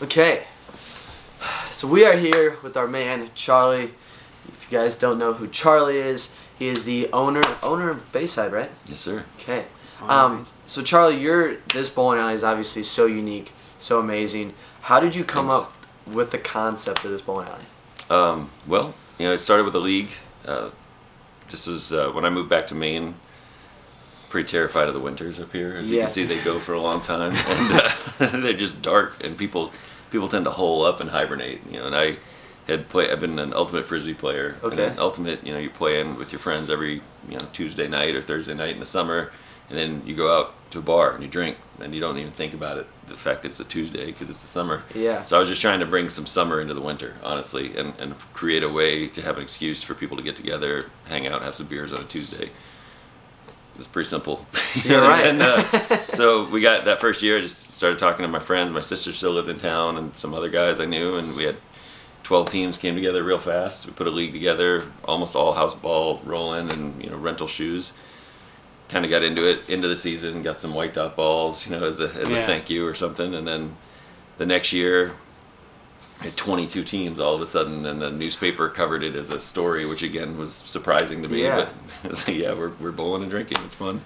Okay, so we are here with our man Charlie. If you guys don't know who Charlie is, he is the owner of Bayside, right? Yes, sir. Okay. So Charlie, this bowling alley is obviously so unique, so amazing. How did you come Thanks. up with the concept of this bowling alley? Well, it started with the league. This was when I moved back to Maine. Pretty terrified of the winters up here. As you Yeah. can see, they go for a long time, and they're just dark, and people tend to hole up and hibernate. And I've been an ultimate frisbee player. Okay. And ultimate, you play in with your friends every Tuesday night or Thursday night in the summer, and then you go out to a bar and you drink, and you don't even think about it, the fact that it's a Tuesday because it's the summer. Yeah. So I was just trying to bring some summer into the winter, honestly, and create a way to have an excuse for people to get together, hang out, have some beers on a Tuesday. It's pretty simple. You're right. And so we got that first year. I just started talking to my friends. My sister still lived in town, and some other guys I knew, and we had 12 teams came together real fast. We put a league together, almost all house ball rolling, and rental shoes. Kind of got into the season, got some white dot balls, as a thank you or something, and then the next year. I had 22 teams all of a sudden, and the newspaper covered it as a story, which again was surprising to me. Yeah. But it was like, yeah, we're bowling and drinking. It's fun.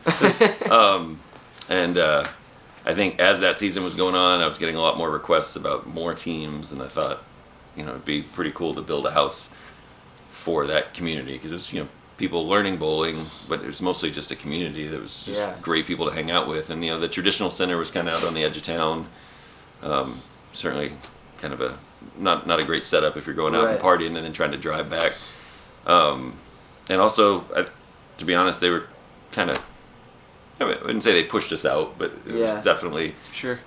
I think as that season was going on, I was getting a lot more requests about more teams, and I thought, it'd be pretty cool to build a house for that community because it's people learning bowling, but it was mostly just a community that was just great people to hang out with, and the traditional center was kind of out on the edge of town. Certainly, kind of a not a great setup if you're going out and partying and then trying to drive back. And also, to be honest, they were kind of, I wouldn't say they pushed us out, but it was definitely, Sure.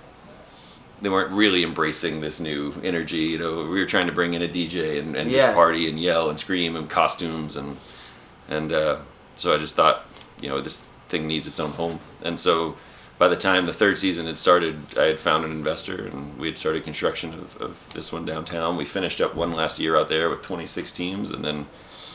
they weren't really embracing this new energy. We were trying to bring in a DJ and just party and yell and scream and costumes. And so I just thought, this thing needs its own home. And so by the time the third season had started, I had found an investor, and we had started construction of this one downtown. We finished up one last year out there with 26 teams, and then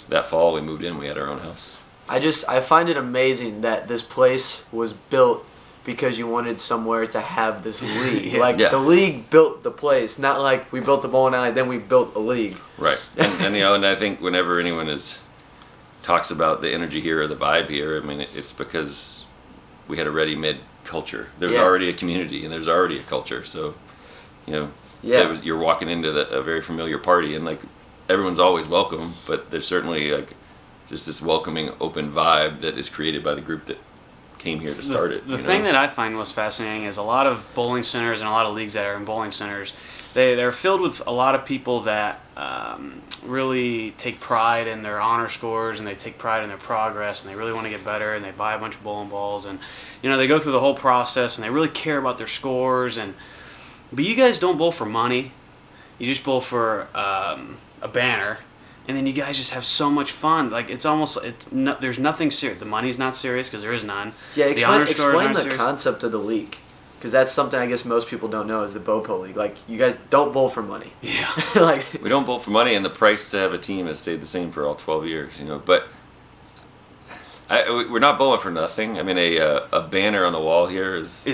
that fall we moved in. We had our own house. I find it amazing that this place was built because you wanted somewhere to have this league. The league built the place, not like we built the bowling alley, then we built a league. Right. And I think whenever anyone talks about the energy here or the vibe here, it's because we had a ready-made culture. There's already a community, and there's already a culture. So, you're walking into a very familiar party, and everyone's always welcome, but there's certainly just this welcoming, open vibe that is created by the group that came here to start it. The thing that I find most fascinating is a lot of bowling centers and a lot of leagues that are in bowling centers, they're filled with a lot of people that really take pride in their honor scores, and they take pride in their progress, and they really want to get better, and they buy a bunch of bowling balls, and they go through the whole process, and they really care about their scores. But you guys don't bowl for money. You just bowl for a banner, and then you guys just have so much fun. There's nothing serious. The money's not serious because there is none. Yeah, explain the concept of the league. Because that's something I guess most people don't know is the BOPO League. You guys don't bowl for money. Yeah. We don't bowl for money, and the price to have a team has stayed the same for all 12 years. But we're not bowling for nothing. A banner on the wall here that's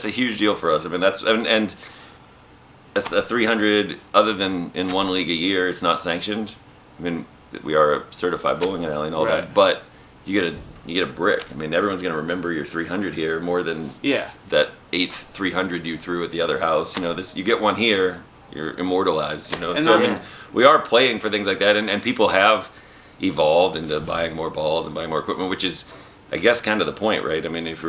a huge deal for us. And that's a 300. Other than in one league a year, it's not sanctioned. We are a certified bowling alley and all that, but you get a brick. Everyone's going to remember your 300 here more than that 8th 300 you threw at the other house. You get one here, you're immortalized. We are playing for things like that, and people have evolved into buying more balls and buying more equipment, which is, I guess, kind of the point, right? If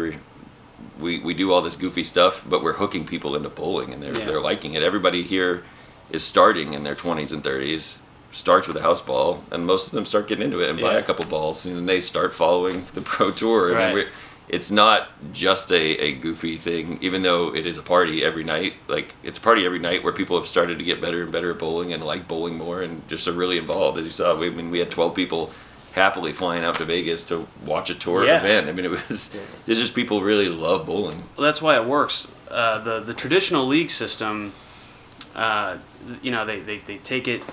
we do all this goofy stuff, but we're hooking people into bowling, and they're liking it. Everybody here is starting in their 20s and 30s. Starts with a house ball, and most of them start getting into it and buy a couple balls, and they start following the pro tour. It's not just a goofy thing, even though it is a party every night. It's a party every night where people have started to get better and better at bowling and like bowling more, and just are really involved. As you saw, we had 12 people happily flying out to Vegas to watch a tour event. It's just people really love bowling. Well, that's why it works. The traditional league system, they take it.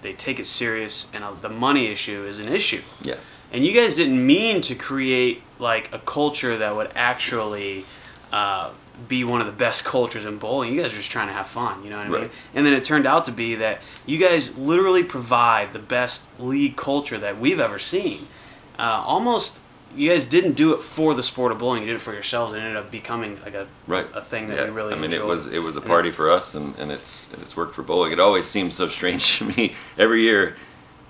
They take it serious, and the money issue is an issue. Yeah. And you guys didn't mean to create a culture that would actually be one of the best cultures in bowling. You guys are just trying to have fun, you know what I mean? And then it turned out to be that you guys literally provide the best league culture that we've ever seen. Almost, you guys didn't do it for the sport of bowling. You did it for yourselves, and it ended up becoming like a thing that we really enjoyed. It was a party for us, and it's worked for bowling. It always seems so strange to me. Every year,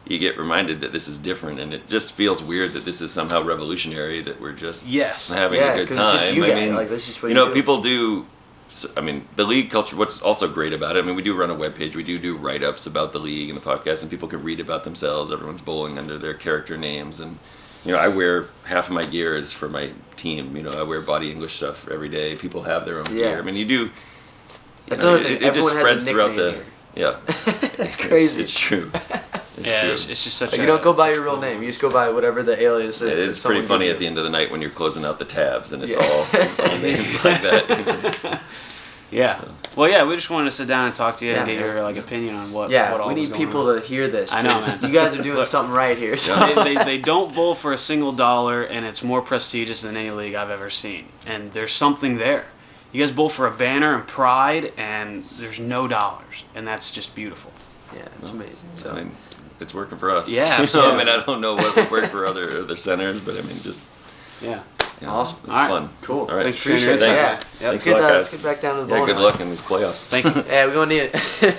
you get reminded that this is different, and it just feels weird that this is somehow revolutionary, that we're just having a good time. It's just you guys. Like, that's just what do. People do. I mean, the league culture. What's also great about it? I mean, we do run a webpage. We do write-ups about the league and the podcast, and people can read about themselves. Everyone's bowling under their character names, and I wear half of my gear is for my team. I wear Body English stuff every day. People have their own gear. I mean, you do. That's another thing. It just spreads throughout the. Here. Yeah, it's crazy. It's true. It's just such. You don't go by your real name. You just go by whatever the alias is. It's pretty funny at the end of the night when you're closing out the tabs and it's all names like that. Yeah. So. Well, we just wanted to sit down and talk to you and get your opinion on what. Yeah, what all we need people on. To hear this. I know, man. You guys are doing something right here. So. They don't bowl for a single dollar, and it's more prestigious than any league I've ever seen. And there's something there. You guys bowl for a banner and pride, and there's no dollars, and that's just beautiful. Yeah, it's amazing. So. I mean, it's working for us. Yeah, absolutely. I mean, I don't know what would work for other centers, but I mean, just awesome. It's fun. Cool. All right. Thanks for sharing your insights. Let's get back down to the ball. Good luck in these playoffs. Thank you. Yeah, we're gonna need it.